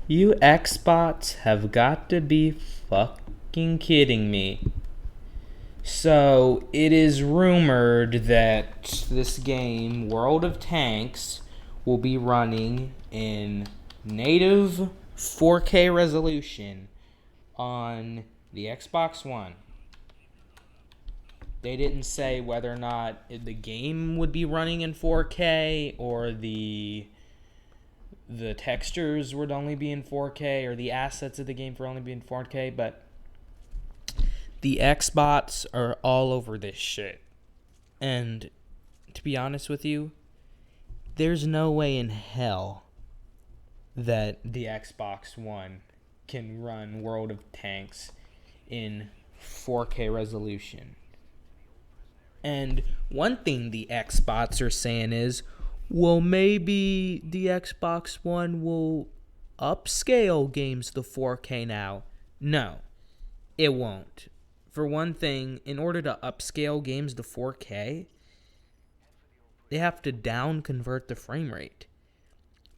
You Xbots have got to be fucking kidding me. So, it is rumored that this game, World of Tanks, will be running in native 4K resolution on the Xbox One. They didn't say whether or not the game would be running in 4K or the textures would only be in 4K or the assets of the game for only being 4K, but the Xbots are all over this shit. And to be honest with you, there's no way in hell that the Xbox One can run World of Tanks in 4K resolution. And one thing the Xbots are saying is, well, maybe the Xbox One will upscale games to 4K now. No, it won't. For one thing, in order to upscale games to 4K, they have to down convert the frame rate.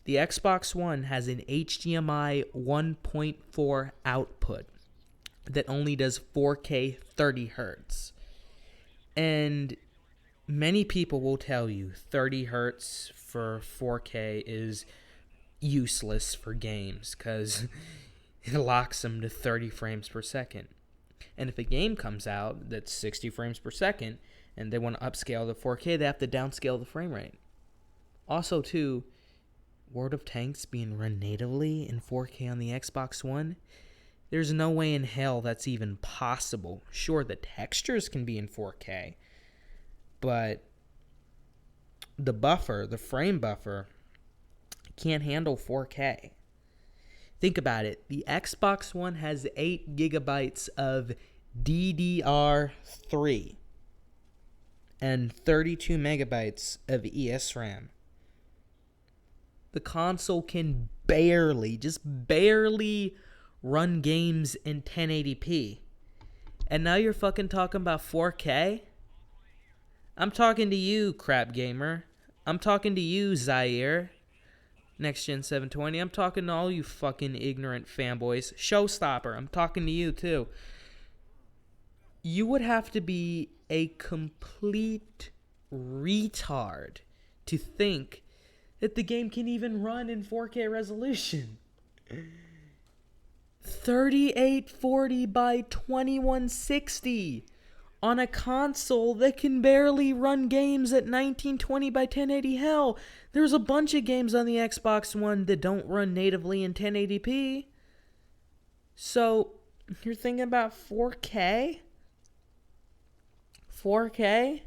The Xbox One has an HDMI 1.4 output that only does 4K 30 hertz. And many people will tell you 30 hertz for 4K is useless for games because it locks them to 30 frames per second. And if a game comes out that's 60 frames per second and they want to upscale to 4K, they have to downscale the frame rate. Also, too, World of Tanks being run natively in 4K on the Xbox One, there's no way in hell that's even possible. Sure, the textures can be in 4K, but the frame buffer, can't handle 4K. Think about it. The Xbox One has 8 gigabytes of DDR3 and 32 megabytes of ESRAM. The console can just barely run games in 1080p. And now you're fucking talking about 4K? I'm talking to you, crap gamer. I'm talking to you, Zaire. Next Gen 720. I'm talking to all you fucking ignorant fanboys. Showstopper. I'm talking to you too. You would have to be a complete retard to think that the game can even run in 4K resolution. 3840 by 2160 on a console that can barely run games at 1920 by 1080. Hell, there's a bunch of games on the Xbox One that don't run natively in 1080p. So, you're thinking about 4K? 4K?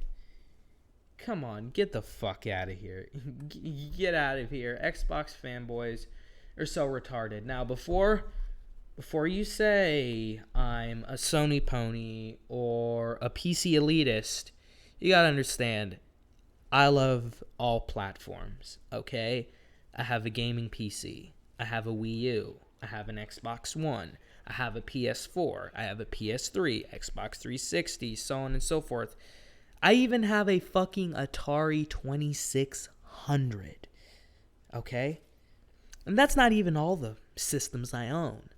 Come on, get the fuck out of here. Get out of here. Xbox fanboys are so retarded. Now, before you say I'm a Sony pony or a PC elitist, you gotta understand, I love all platforms, okay? I have a gaming PC. I have a Wii U. I have an Xbox One. I have a PS4. I have a PS3, Xbox 360, so on and so forth. I even have a fucking Atari 2600, okay? And that's not even all the systems I own.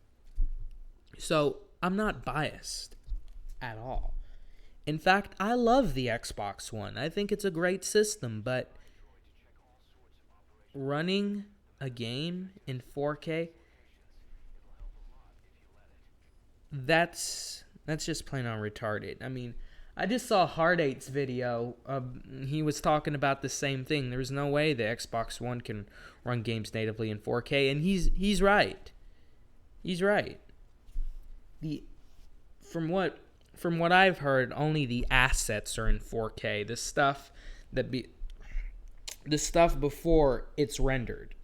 So, I'm not biased at all. In fact, I love the Xbox One. I think it's a great system, but running a game in 4K, that's just plain on retarded. I mean, I just saw Hard 8's video. He was talking about the same thing. There's no way the Xbox One can run games natively in 4K, and he's right. He's right. From what I've heard, only the assets are in 4K. The stuff before it's rendered,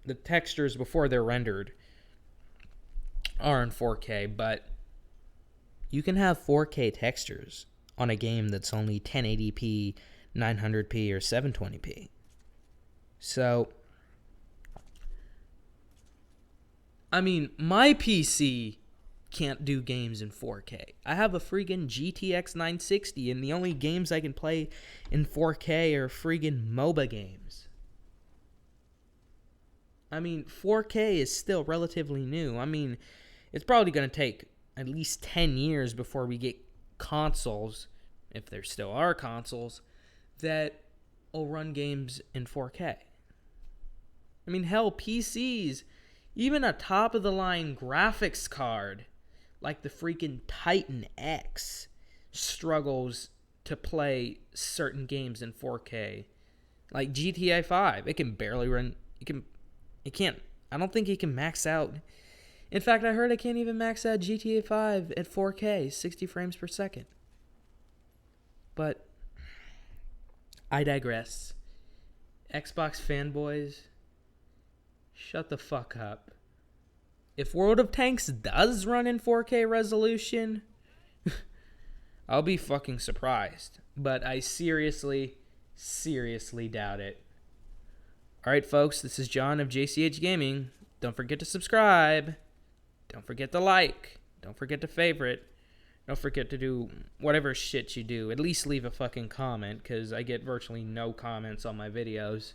the textures before they're rendered are in 4K, but you can have 4K textures on a game that's only 1080p, 900p, or 720p. So, I mean, my PC can't do games in 4K. I have a freaking GTX 960, and the only games I can play in 4K are freaking MOBA games. I mean, 4K is still relatively new. I mean, it's probably going to take at least 10 years before we get consoles, if there still are consoles, that will run games in 4K. I mean, hell, PCs, even a top-of-the-line graphics card like the freaking Titan X struggles to play certain games in 4K. Like GTA 5, it can barely run. It can't. I don't think it can max out. In fact, I heard I can't even max out GTA 5 at 4K, 60 frames per second. But I digress. Xbox fanboys, shut the fuck up. If World of Tanks does run in 4K resolution, I'll be fucking surprised. But I seriously doubt it. Alright, folks, this is John of JCH Gaming. Don't forget to subscribe. Don't forget to like. Don't forget to favorite. Don't forget to do whatever shit you do. At least leave a fucking comment, because I get virtually no comments on my videos.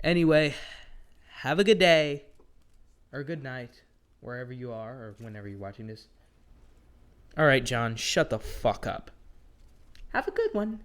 Anyway, have a good day. Or good night, wherever you are, or whenever you're watching this. Alright, John, shut the fuck up. Have a good one.